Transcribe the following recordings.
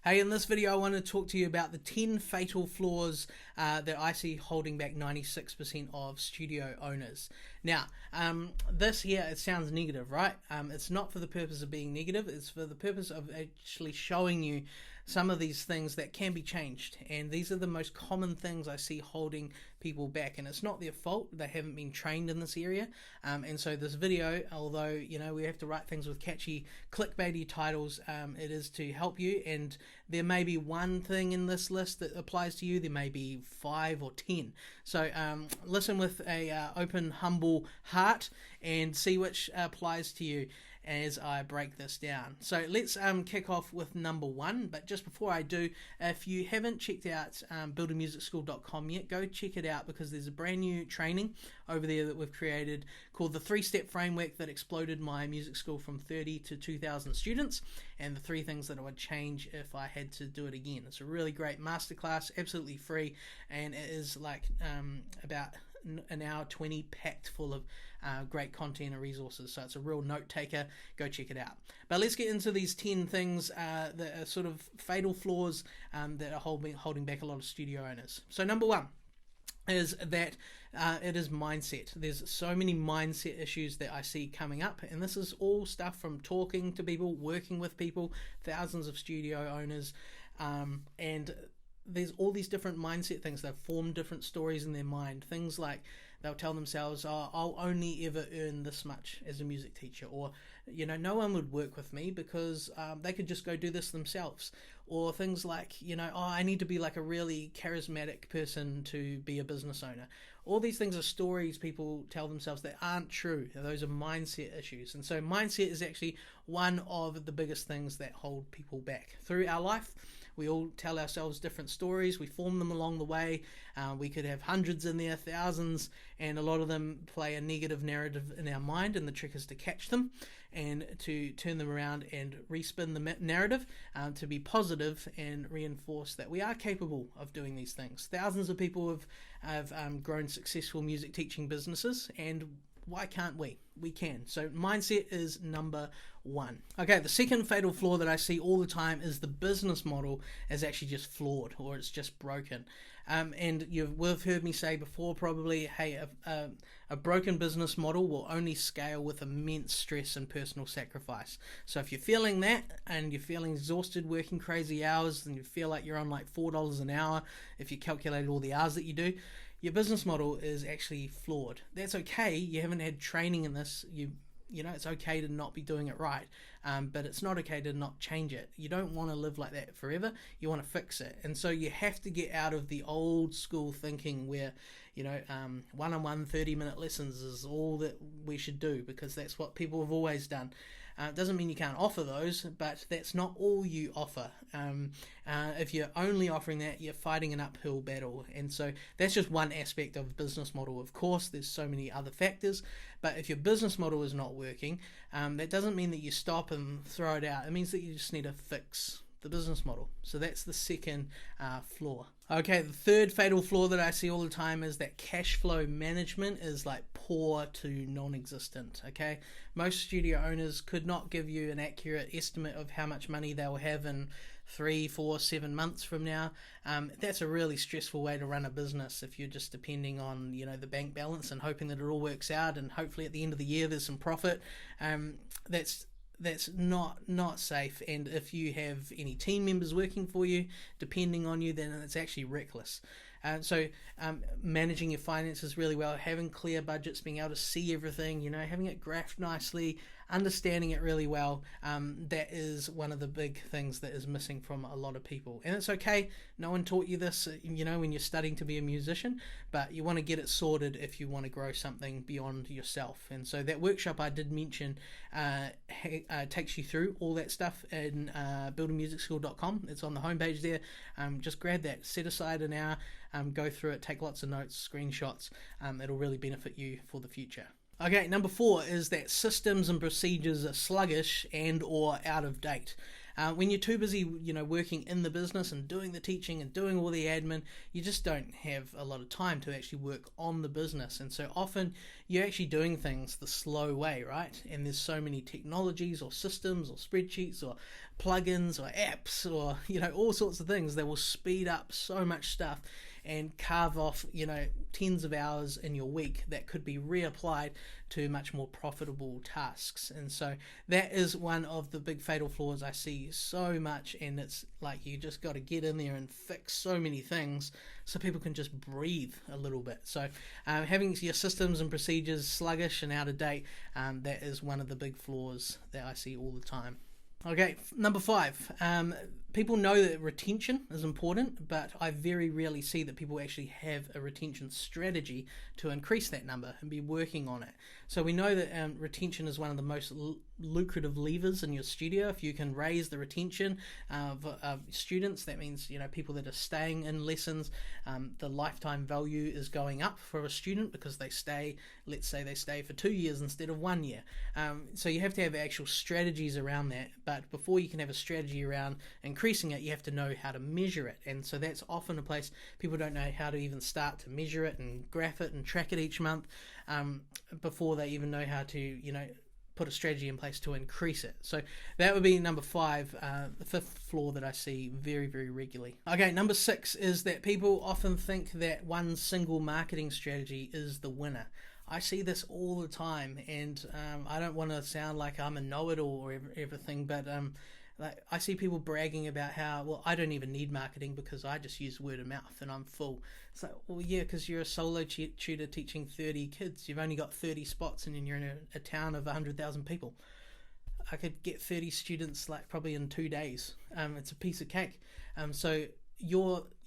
Hey, in this video I want to talk to you about the 10 fatal flaws that I see holding back 96% of studio owners. Now, this here, it sounds negative, right? It's not for the purpose of being negative, it's for the purpose of actually showing you some of these things that can be changed. And these are the most common things I see holding people back, and it's not their fault, they haven't been trained in this area. And so this video, although we have to write things with catchy clickbaity titles, it is to help you, and there may be one thing in this list that applies to you, there may be 5 or 10. So listen with a open, humble heart and see which applies to you as I break this down. So let's kick off with number 1. But just before I do, if you haven't checked out buildamusicschool.com yet, go check it out, because there's a brand new training over there that we've created called the 3-step framework that exploded my music school from 30 to 2,000 students, and the 3 things that I would change if I had to do it again. It's a really great masterclass, absolutely free, and it is like about an hour 20 packed full of great content and resources. So it's a real note taker. Go check it out. But let's get into these 10 things that are sort of fatal flaws that are holding back a lot of studio owners. So number 1 is that it is mindset. There's so many mindset issues that I see coming up, and this is all stuff from talking to people, working with people, thousands of studio owners, and there's all these different mindset things. They've formed different stories in their mind. Things like they'll tell themselves, oh, I'll only ever earn this much as a music teacher, or no one would work with me because they could just go do this themselves. Or things like, oh, I need to be like a really charismatic person to be a business owner. All these things are stories people tell themselves that aren't true. Those are mindset issues. And so mindset is actually one of the biggest things that hold people back. Through our life, we all tell ourselves different stories. We form them along the way. We could have hundreds in there, thousands, and a lot of them play a negative narrative in our mind, and the trick is to catch them and to turn them around and respin the narrative to be positive and reinforce that we are capable of doing these things. Thousands of people have grown successful music teaching businesses, and why can't we? We can. So mindset is number 1. Okay, the second fatal flaw that I see all the time is the business model is actually just flawed, or it's just broken. And you've heard me say before probably, hey, a broken business model will only scale with immense stress and personal sacrifice. So if you're feeling that and you're feeling exhausted working crazy hours, and you feel like you're on like $4 an hour if you calculate all the hours that you do, your business model is actually flawed. That's okay. You haven't had training in this. It's okay to not be doing it right, but it's not okay to not change it. You don't want to live like that forever. You want to fix it. And so you have to get out of the old school thinking where, one-on-one 30-minute lessons is all that we should do, because that's what people have always done. It doesn't mean you can't offer those, but that's not all you offer. If you're only offering that, you're fighting an uphill battle. And so that's just one aspect of business model. Of course, there's so many other factors, but if your business model is not working, that doesn't mean that you stop and throw it out. It means that you just need to fix the business model. So that's the second flaw. Okay, the third fatal flaw that I see all the time is that cash flow management is like poor to non-existent. Okay, most studio owners could not give you an accurate estimate of how much money they'll have in 3, 4, 7 months from now. That's a really stressful way to run a business if you're just depending on the bank balance and hoping that it all works out, and hopefully at the end of the year there's some profit. That's not safe, and if you have any team members working for you depending on you, then it's actually reckless. So managing your finances really well, having clear budgets, being able to see everything, having it graphed nicely, understanding it really well, that is one of the big things that is missing from a lot of people. And it's okay, no one taught you this when you're studying to be a musician, but you want to get it sorted if you want to grow something beyond yourself. And so that workshop I did mention takes you through all that stuff in buildamusicschool.com. It's on the homepage there. Just grab that, set aside an hour, go through it, take lots of notes, screenshots. It'll really benefit you for the future. Okay, number 4 is that systems and procedures are sluggish and or out of date. When you're too busy, working in the business and doing the teaching and doing all the admin, you just don't have a lot of time to actually work on the business. And so often you're actually doing things the slow way, right? And there's so many technologies or systems or spreadsheets or plugins or apps or, all sorts of things that will speed up so much stuff and carve off, tens of hours in your week that could be reapplied to much more profitable tasks. And so that is one of the big fatal flaws I see so much, and it's like you just got to get in there and fix so many things so people can just breathe a little bit. So having your systems and procedures sluggish and out of date, that is one of the big flaws that I see all the time. Okay, number 5. People know that retention is important, but I very rarely see that people actually have a retention strategy to increase that number and be working on it. So we know that retention is one of the most lucrative levers in your studio. If you can raise the retention of students, that means people that are staying in lessons, the lifetime value is going up for a student because they stay. Let's say they stay for 2 years instead of 1 year. So you have to have actual strategies around that. But before you can have a strategy around increasing it, you have to know how to measure it. And so that's often a place people don't know how to even start to measure it and graph it and track it each month before they even know how to, put a strategy in place to increase it. So that would be number 5, the 5th flaw that I see very, very regularly. Okay, number 6 is that people often think that one single marketing strategy is the winner. I see this all the time, and I don't want to sound like I'm a know-it-all or everything, but I see people bragging about how, well, I don't even need marketing because I just use word of mouth and I'm full. It's like, well, yeah, because you're a solo tutor teaching 30 kids. You've only got 30 spots and you're in a town of 100,000 people. I could get 30 students probably in 2 days. It's a piece of cake. So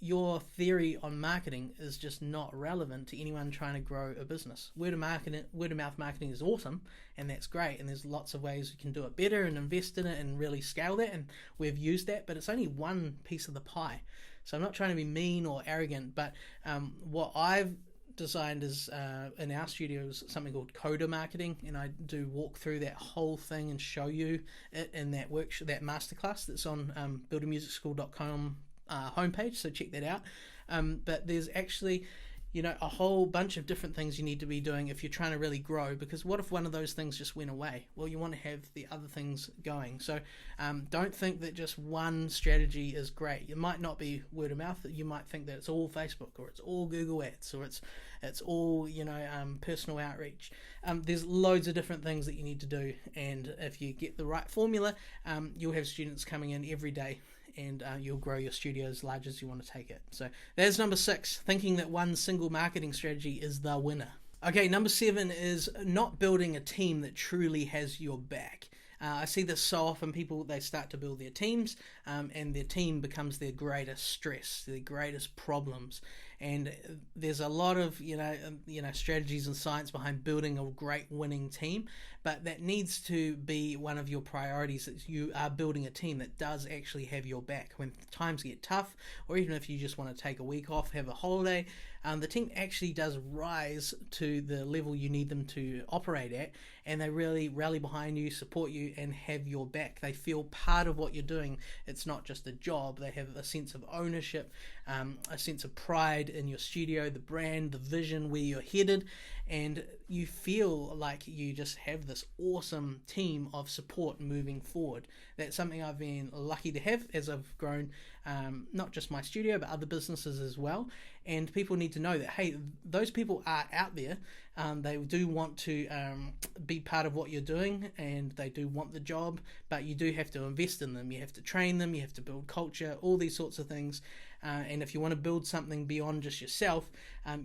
your theory on marketing is just not relevant to anyone trying to grow a business. Word of mouth marketing is awesome, and that's great, and there's lots of ways we can do it better and invest in it and really scale that, and we've used that, but it's only one piece of the pie. So I'm not trying to be mean or arrogant, but what I've designed is in our studios something called coda marketing, and I do walk through that whole thing and show you it in that workshop, that masterclass that's on buildamusicschool.com homepage, so check that out. But there's actually a whole bunch of different things you need to be doing if you're trying to really grow, because what if one of those things just went away? Well, you want to have the other things going. So don't think that just one strategy is great. It might not be word of mouth. You might think that it's all Facebook, or it's all Google Ads, or it's all personal outreach. There's loads of different things that you need to do, and if you get the right formula, you'll have students coming in every day, and you'll grow your studio as large as you want to take it. So there's number 6, thinking that one single marketing strategy is the winner. Okay, number 7 is not building a team that truly has your back. I see this so often. People, they start to build their teams, and their team becomes their greatest stress, their greatest problems. And there's a lot of strategies and science behind building a great winning team, but that needs to be one of your priorities, that you are building a team that does actually have your back when times get tough, or even if you just want to take a week off, have a holiday. The team actually does rise to the level you need them to operate at, and they really rally behind you, support you, and have your back. They feel part of what you're doing. It's not just a job. They have a sense of ownership, a sense of pride in your studio, the brand, the vision, where you're headed, and you feel like you just have this awesome team of support moving forward. That's something I've been lucky to have as I've grown, not just my studio, but other businesses as well. And people need to know that, hey, those people are out there. They do want to be part of what you're doing, and they do want the job, but you do have to invest in them. You have to train them, you have to build culture, all these sorts of things. And if you want to build something beyond just yourself,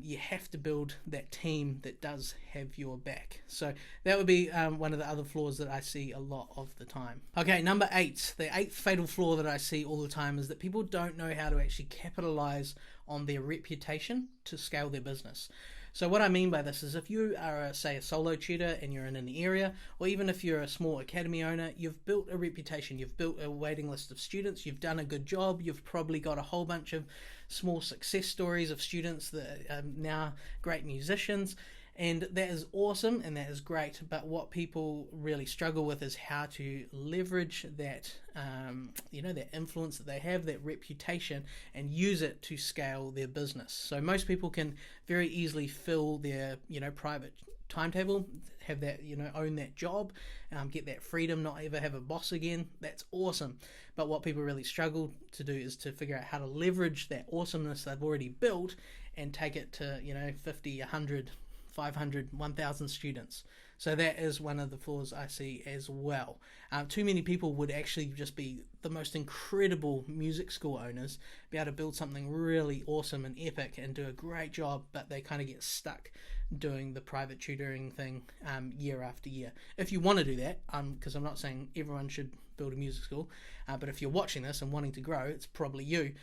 you have to build that team that does have your back. So that would be one of the other flaws that I see a lot of the time. Okay, number 8, the 8th fatal flaw that I see all the time is that people don't know how to actually capitalize on their reputation to scale their business. So what I mean by this is, if you are, say, a solo tutor and you're in an area, or even if you're a small academy owner, you've built a reputation, you've built a waiting list of students, you've done a good job, you've probably got a whole bunch of small success stories of students that are now great musicians, and that is awesome and that is great. But what people really struggle with is how to leverage that, that influence that they have, that reputation, and use it to scale their business. So most people can very easily fill their, private timetable, have that, own that job, get that freedom, not ever have a boss again. That's awesome. But what people really struggle to do is to figure out how to leverage that awesomeness they've already built and take it to 50, 100, 500, 1,000 students. So that is one of the flaws I see as well. Too many people would actually just be the most incredible music school owners, be able to build something really awesome and epic and do a great job, but they kind of get stuck doing the private tutoring thing year after year. If you want to do that, because I'm not saying everyone should build a music school, but if you're watching this and wanting to grow, it's probably you.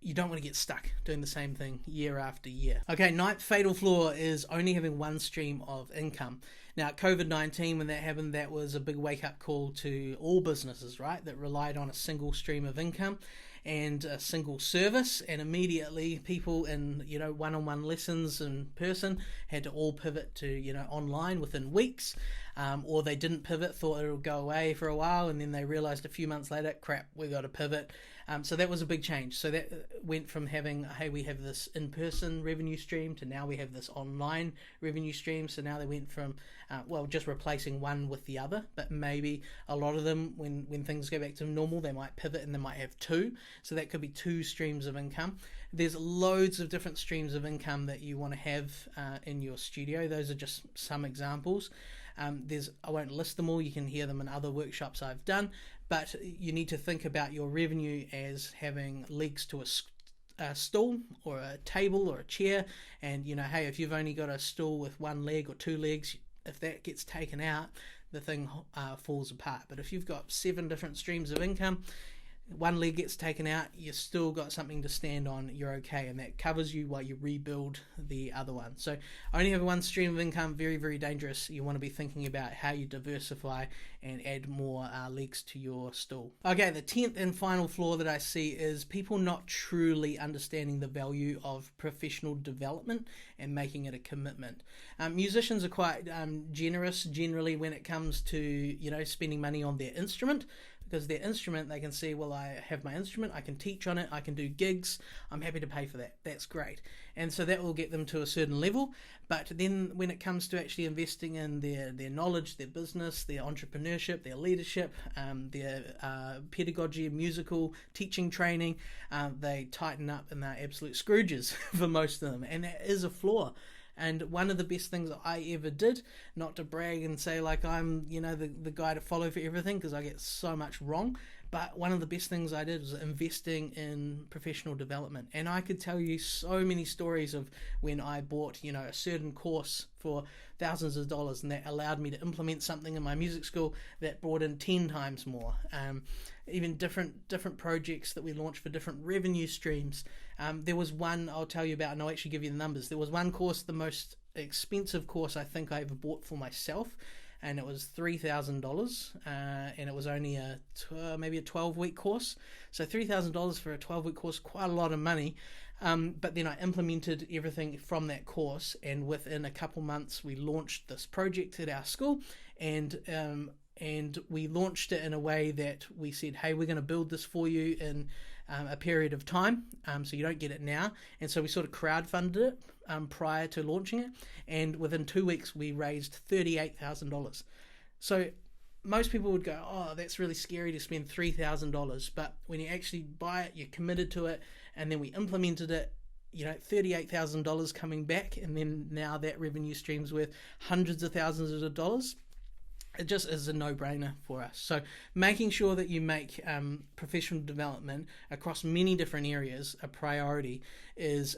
You don't want to get stuck doing the same thing year after year. Okay, ninth fatal flaw is only having one stream of income. Now, COVID-19, when that happened, that was a big wake-up call to all businesses, right, that relied on a single stream of income and a single service, and immediately people in one-on-one lessons in person had to all pivot to online within weeks, or they didn't pivot, thought it would go away for a while, and then they realized a few months later, crap, we got to pivot. So that was a big change. So that went from having, hey, we have this in-person revenue stream to now we have this online revenue stream. So now they went from, just replacing one with the other. But maybe a lot of them, when things go back to normal, they might pivot and they might have two. So that could be two streams of income. There's loads of different streams of income that you want to have in your studio. Those are just some examples. I won't list them all. You can hear them in other workshops I've done. But you need to think about your revenue as having legs to a stool or a table or a chair. And, hey, if you've only got a stool with one leg or two legs, if that gets taken out, the thing falls apart. But if you've got 7 different streams of income, one leg gets taken out, you've still got something to stand on, you're okay, and that covers you while you rebuild the other one. So only have one stream of income, very, very dangerous. You want to be thinking about how you diversify and add more legs to your stool. Okay, the 10th and final flaw that I see is people not truly understanding the value of professional development and making it a commitment. Musicians are quite generous generally when it comes to spending money on their instrument. Because their instrument, they can see, well, I have my instrument, I can teach on it, I can do gigs, I'm happy to pay for that. That's great. And so that will get them to a certain level. But then when it comes to actually investing in their knowledge, their business, their entrepreneurship, their leadership, their pedagogy, musical teaching training, they tighten up and they're absolute Scrooges for most of them. And that is a flaw. And one of the best things that I ever did, not to brag and say like I'm, the guy to follow for everything, because I get so much wrong, but one of the best things I did was investing in professional development. And I could tell you so many stories of when I bought, a certain course for thousands of dollars, and that allowed me to implement something in my music school that brought in 10 times more. Even different projects that we launched for different revenue streams. There was one I'll tell you about, and I'll actually give you the numbers. There was one course, the most expensive course I think I ever bought for myself, and it was $3,000, and it was only maybe a 12-week course. So $3,000 for a 12-week course, quite a lot of money. But then I implemented everything from that course, and within a couple months we launched this project at our school, and we launched it in a way that we said, hey, we're going to build this for you in a period of time, so you don't get it now. And so we sort of crowdfunded it prior to launching it, and within 2 weeks we raised $38,000. So most people would go, oh, that's really scary to spend $3,000, but when you actually buy it, you're committed to it, and then we implemented it, $38,000 coming back, and then now that revenue stream's worth hundreds of thousands of dollars. It just is a no-brainer for us. So making sure that you make professional development across many different areas a priority is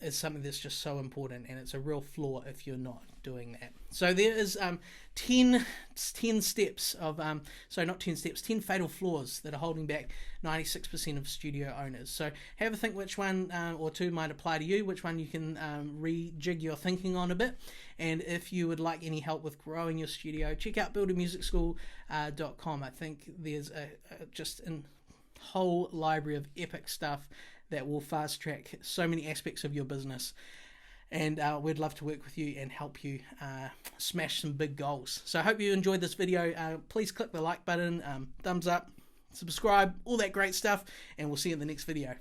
something that's just so important, and it's a real flaw if you're not doing that. So there is 10 steps of, 10 fatal flaws that are holding back 96% of studio owners. So have a think which one or two might apply to you, which one you can rejig your thinking on a bit. And if you would like any help with growing your studio, check out buildamusicschool.com. I think there's just a whole library of epic stuff that will fast track so many aspects of your business. And we'd love to work with you and help you smash some big goals. So I hope you enjoyed this video. Please click the like button, thumbs up, subscribe, all that great stuff, and we'll see you in the next video.